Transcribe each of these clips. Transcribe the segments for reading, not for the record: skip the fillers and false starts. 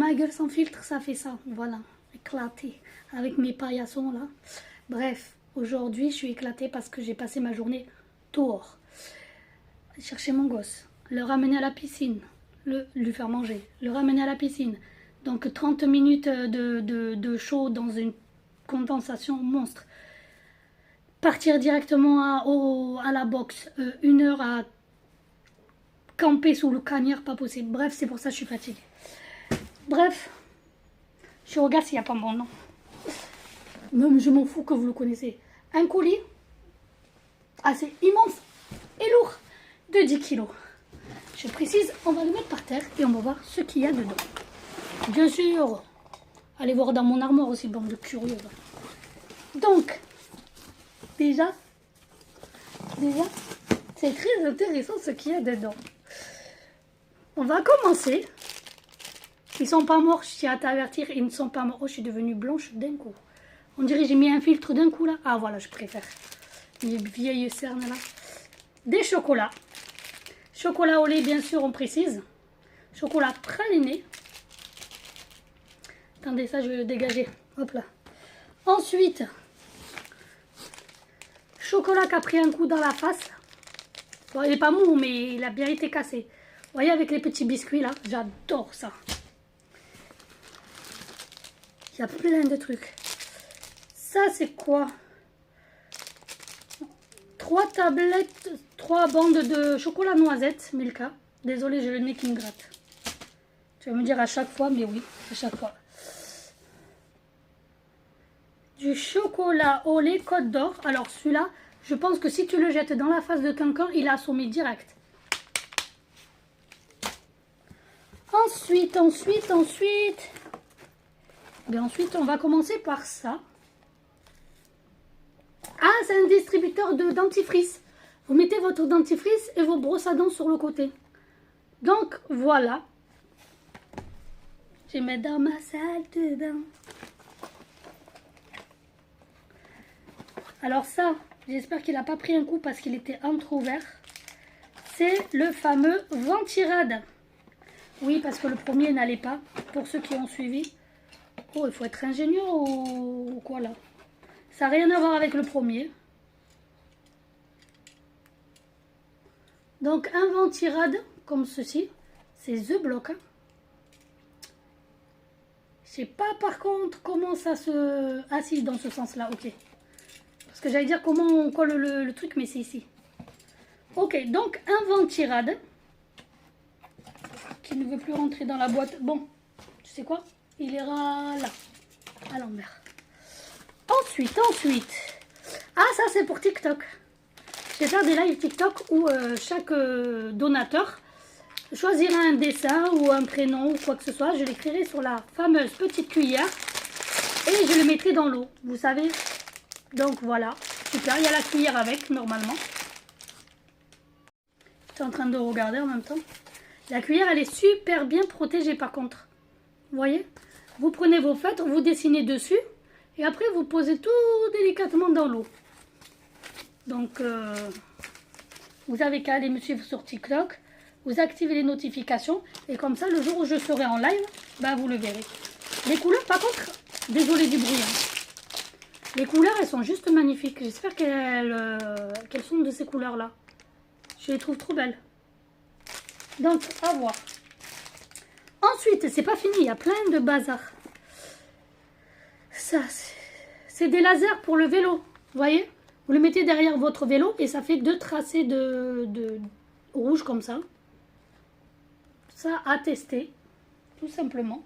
ma gueule sans filtre, ça fait ça. Voilà, éclaté. Avec mes paillassons là. Bref, aujourd'hui, je suis éclatée parce que j'ai passé ma journée dehors. Chercher mon gosse, le ramener à la piscine, lui faire manger, le ramener à la piscine. Donc 30 minutes de chaud dans une condensation monstre. Partir directement à la boxe, 1 heure à camper sous le cagnard, pas possible. Bref, c'est pour ça que je suis fatiguée. Bref, je regarde s'il n'y a pas mon nom. Même je m'en fous que vous le connaissez. Un colis assez immense et lourd de 10 kilos. Je précise, on va le mettre par terre et on va voir ce qu'il y a dedans. Bien sûr, allez voir dans mon armoire aussi, bande de curieux. Donc, déjà, c'est très intéressant ce qu'il y a dedans. On va commencer. Ils sont pas morts, je tiens à t'avertir, ils ne sont pas morts. Oh, je suis devenue blanche d'un coup. On dirait que j'ai mis un filtre d'un coup là. Ah voilà, je préfère. Les vieilles cernes là. Des chocolats. Chocolat au lait, bien sûr, on précise. Chocolat praliné. Attendez, ça je vais le dégager. Hop là. Ensuite, chocolat qui a pris un coup dans la face. Bon, il n'est pas mou, mais il a bien été cassé. Vous voyez, avec les petits biscuits là, j'adore ça. Il y a plein de trucs. Ça, c'est quoi? 3 tablettes, 3 bandes de chocolat noisette, Milka. Désolée, j'ai le nez qui me gratte. Tu vas me dire à chaque fois, mais oui, à chaque fois. Du chocolat au lait Côte d'Or. Alors celui-là, je pense que si tu le jettes dans la face de quelqu'un, il a assommé direct. Ensuite. Ben ensuite, on va commencer par ça. Ah, c'est un distributeur de dentifrice. Vous mettez votre dentifrice et vos brosses à dents sur le côté. Donc, voilà. Je mets dans ma salle de bain. Alors ça, j'espère qu'il n'a pas pris un coup parce qu'il était entrouvert. C'est le fameux Ventirad. Oui, parce que le premier n'allait pas. Pour ceux qui ont suivi. Oh, il faut être ingénieur ou quoi là? Ça n'a rien à voir avec le premier. Donc un Ventirad comme ceci. C'est The Block. Hein. Je sais pas par contre comment ça se... Ah si, dans ce sens-là, ok. Parce que j'allais dire comment on colle le truc, mais c'est ici. Ok, donc un Ventirad. Qui ne veut plus rentrer dans la boîte. Bon, tu sais quoi? Il ira là, à l'envers. Ensuite. Ah, ça c'est pour TikTok. Je vais faire des lives TikTok où chaque donateur choisira un dessin ou un prénom ou quoi que ce soit. Je l'écrirai sur la fameuse petite cuillère et je le mettrai dans l'eau. Vous savez? Donc voilà, super. Il y a la cuillère avec, normalement. Je suis en train de regarder en même temps. La cuillère, elle est super bien protégée par contre. Vous voyez? Vous prenez vos feutres, vous dessinez dessus. Et après, vous posez tout délicatement dans l'eau. Donc, vous avez qu'à aller me suivre sur TikTok. Vous activez les notifications. Et comme ça, le jour où je serai en live, bah, vous le verrez. Les couleurs, par contre, désolé du bruit. Hein. Les couleurs, elles sont juste magnifiques. J'espère qu'elles sont de ces couleurs-là. Je les trouve trop belles. Donc, à voir. Ensuite, c'est pas fini, il y a plein de bazar. Ça, c'est des lasers pour le vélo. Vous voyez? Vous le mettez derrière votre vélo et ça fait 2 tracés de rouge comme ça. Ça à tester, tout simplement.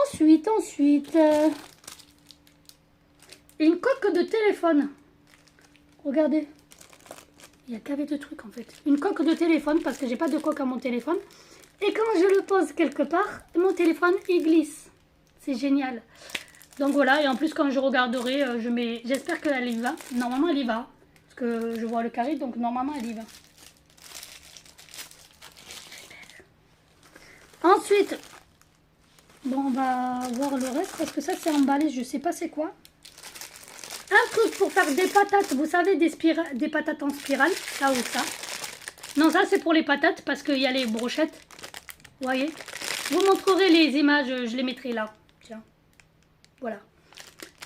Ensuite, une coque de téléphone. Regardez. Il y a qu'avec de trucs en fait. Une coque de téléphone parce que j'ai pas de coque à mon téléphone. Et quand je le pose quelque part, mon téléphone il glisse. C'est génial. Donc voilà, et en plus quand je regarderai, j'espère qu'elle y va. Normalement elle y va. Parce que je vois le carré, donc normalement elle y va. Ensuite, bon on va voir le reste parce que ça c'est emballé, je sais pas c'est quoi. Un truc pour faire des patates, vous savez, des patates en spirale, ça ou ça. Non, ça c'est pour les patates parce qu'il y a les brochettes. Vous voyez? Je vous montrerai les images, je les mettrai là. Tiens, voilà.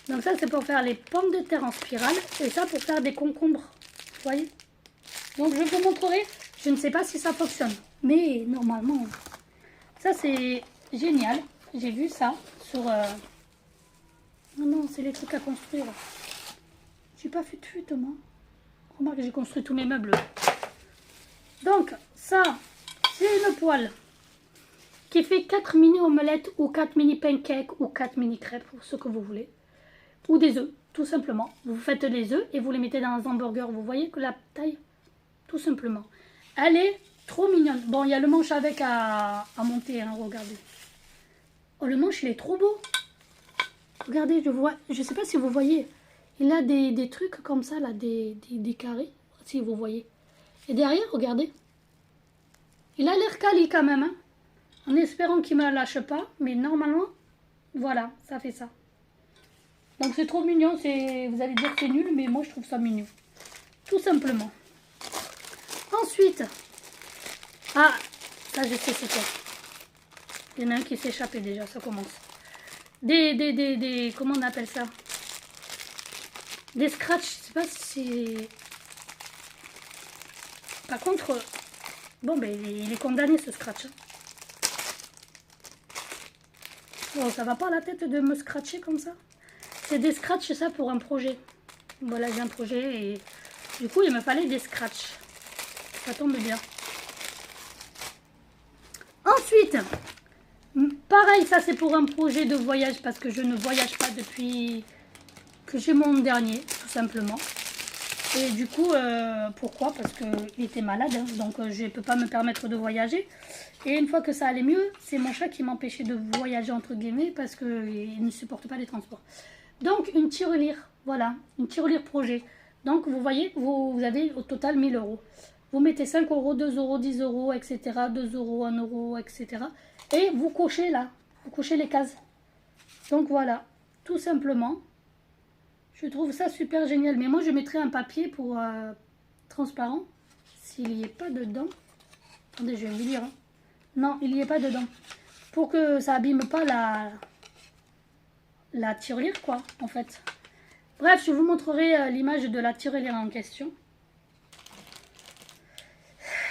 Donc ça, c'est pour faire les pommes de terre en spirale. Et ça, pour faire des concombres. Vous voyez? Donc je vous montrerai. Je ne sais pas si ça fonctionne. Mais normalement, ça c'est génial. J'ai vu ça sur... Non, non, c'est les trucs à construire. J'ai pas fait de fuite, moi. Remarque, j'ai construit tous mes meubles. Donc, ça, c'est une poêle qui fait 4 mini omelettes ou 4 mini pancakes ou 4 mini crêpes, ce que vous voulez. Ou des œufs, tout simplement. Vous faites les œufs et vous les mettez dans un hamburger. Vous voyez que la taille, tout simplement. Elle est trop mignonne. Bon, il y a le manche avec à monter, hein, regardez. Oh, le manche, il est trop beau. Regardez, je sais pas si vous voyez. Il a des trucs comme ça, là, des carrés, si vous voyez. Et derrière, regardez. Il a l'air quali quand même, hein. En espérant qu'il ne me lâche pas. Mais normalement, voilà, ça fait ça. Donc c'est trop mignon. Vous allez dire que c'est nul, mais moi je trouve ça mignon. Tout simplement. Ensuite, ah, ça je sais c'est quoi. Il y en a un qui s'est échappé déjà, ça commence. Comment on appelle ça? Des scratchs, je sais pas si c'est... Par contre, bon ben il est condamné ce scratch. Bon, ça va pas à la tête de me scratcher comme ça. C'est des scratchs ça pour un projet. Voilà, j'ai un projet et du coup il me fallait des scratchs. Ça tombe bien. Ensuite, pareil, ça c'est pour un projet de voyage parce que je ne voyage pas depuis que j'ai mon dernier, tout simplement. Et du coup, pourquoi? Parce qu'il était malade, hein, donc je ne peux pas me permettre de voyager. Et une fois que ça allait mieux, c'est mon chat qui m'empêchait de voyager, entre guillemets, parce qu'il ne supporte pas les transports. Donc, une tirelire, voilà, une tirelire projet. Donc, vous voyez, vous avez au total 1000 euros. Vous mettez 5 euros, 2 euros, 10 euros, etc., 2 euros, 1 euro, etc. Et vous cochez là, vous cochez les cases. Donc, voilà, tout simplement. Je trouve ça super génial. Mais moi, je mettrais un papier pour transparent. S'il n'y est pas dedans. Attendez, je vais vous dire. Hein. Non, il n'y est pas dedans. Pour que ça abîme pas la tirelire, quoi, en fait. Bref, je vous montrerai l'image de la tirelire en question.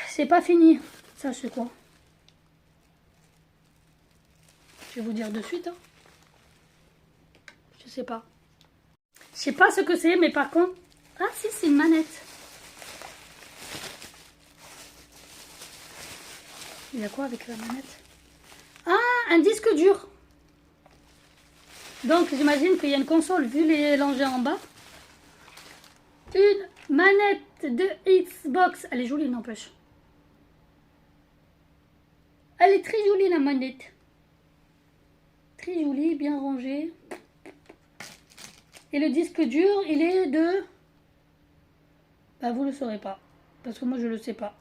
C'est pas fini. Ça, c'est quoi? Je vais vous dire de suite. Hein. Je sais pas. Je sais pas ce que c'est, mais par contre... Ah si, c'est une manette. Il y a quoi avec la manette? Ah, un disque dur. Donc, j'imagine qu'il y a une console, vu les rangées en bas. Une manette de Xbox. Elle est jolie, n'empêche. Elle est très jolie, la manette. Très jolie, bien rangée. Et le disque dur, il est de... Bah, vous le saurez pas. Parce que moi, je le sais pas.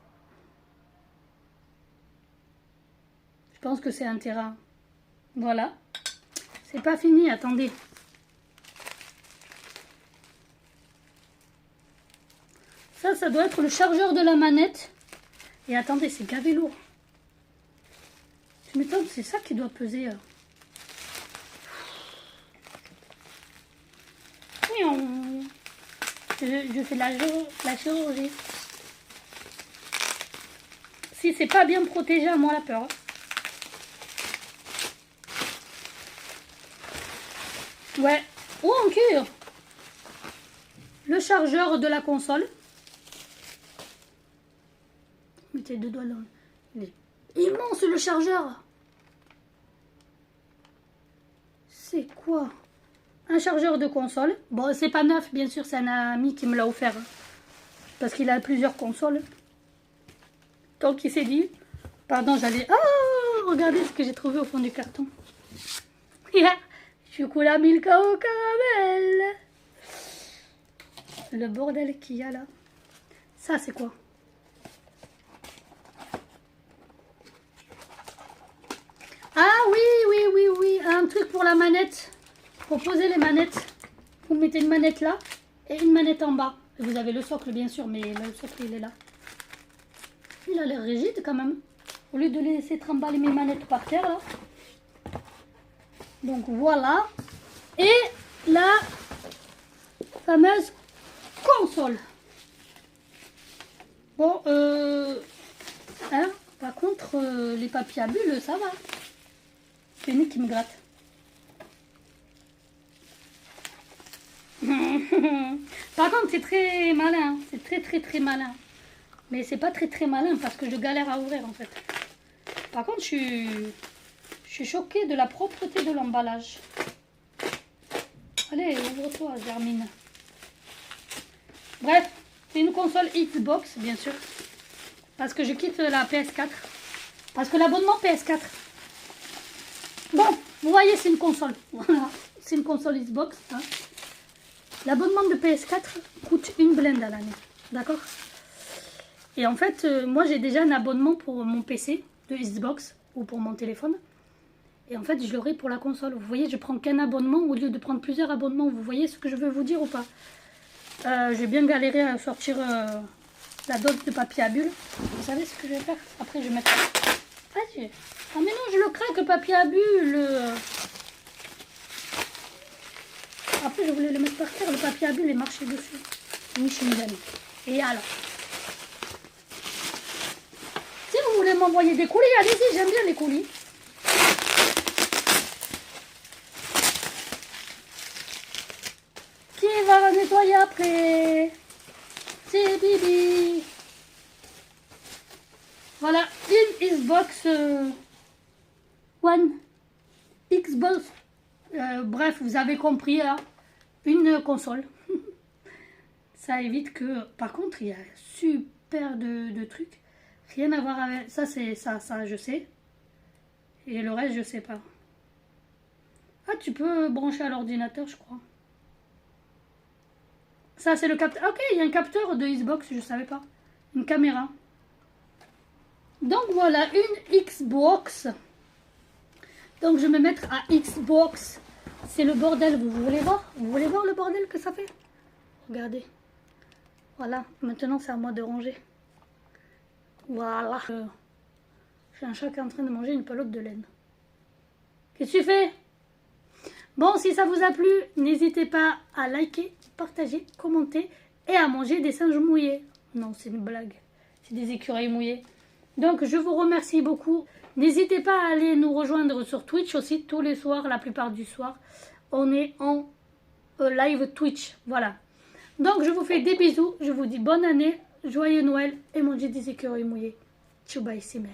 Je pense que c'est 1 Tera. Voilà. C'est pas fini, attendez. Ça doit être le chargeur de la manette. Et attendez, c'est gavé lourd. Je m'étonne, c'est ça qui doit peser... Je fais la chirurgie. Si c'est pas bien protégé, à moi la peur. Ouais. Oh, en cuir. Le chargeur de la console. Mettez 2 doigts dans... Il est immense le chargeur. C'est quoi? Un chargeur de console. Bon, c'est pas neuf, bien sûr, c'est un ami qui me l'a offert. Parce qu'il a plusieurs consoles. Donc il s'est dit... Pardon, j'allais... Oh, regardez ce que j'ai trouvé au fond du carton. Chocolat Milka au caramel. Le bordel qu'il y a là. Ça, c'est quoi? Ah oui. Un truc pour la manette. Pour poser les manettes. Vous mettez une manette là et une manette en bas. Et vous avez le socle, bien sûr, mais le socle, il est là. Il a l'air rigide quand même. Au lieu de laisser trimballer mes manettes par terre là. Donc voilà. Et la fameuse console. Bon, hein, par contre, les papiers à bulles, ça va. C'est une qui me gratte. Par contre, c'est très malin. C'est très malin. Mais c'est pas très malin parce que je galère à ouvrir en fait. Par contre, je suis choquée de la propreté de l'emballage. Allez, ouvre-toi, Germine. Bref, c'est une console Xbox, bien sûr. Parce que je quitte la PS4. Parce que l'abonnement PS4. Bon, vous voyez, c'est une console. Voilà, c'est une console Xbox. Hein. L'abonnement de PS4 coûte une blinde à l'année. D'accord? Et en fait, moi, j'ai déjà un abonnement pour mon PC de Xbox ou pour mon téléphone. Et en fait, je l'aurai pour la console. Vous voyez, je prends qu'un abonnement au lieu de prendre plusieurs abonnements. Vous voyez ce que je veux vous dire ou pas? J'ai bien galéré à sortir la dose de papier à bulles. Vous savez ce que je vais faire? Après, je vais mettre... Vas-y. Ah mais non, je le craque, le papier à bulles. Après, je voulais le mettre par terre. Le papier à bulles est marché dessus. Oui, je suis une dame. Et alors? Si vous voulez m'envoyer des colis, allez-y, j'aime bien les colis. Qui va nettoyer après? C'est Bibi. Voilà, une Xbox One. Xbox. Bref, vous avez compris, hein, une console. Ça évite que... Par contre, il y a super de trucs. Rien à voir avec... Ça, c'est ça, je sais. Et le reste, je sais pas. Ah, tu peux brancher à l'ordinateur, je crois. Ça, c'est le capteur. Ok, il y a un capteur de Xbox, je savais pas. Une caméra. Donc voilà, une Xbox. Donc je vais me mettre à Xbox. C'est le bordel, vous voulez voir? Vous voulez voir le bordel que ça fait? Regardez. Voilà, maintenant c'est à moi de ranger. Voilà. J'ai un chat qui est en train de manger une pelote de laine. Qu'est-ce que tu fais? Bon, si ça vous a plu, n'hésitez pas à liker, partager, commenter et à manger des singes mouillés. Non, c'est une blague. C'est des écureuils mouillés. Donc, je vous remercie beaucoup. N'hésitez pas à aller nous rejoindre sur Twitch aussi, tous les soirs, la plupart du soir. On est en live Twitch, voilà. Donc, je vous fais des bisous. Je vous dis bonne année, joyeux Noël et mangez des écureuils mouillés. Tchoubaï, c'est mère.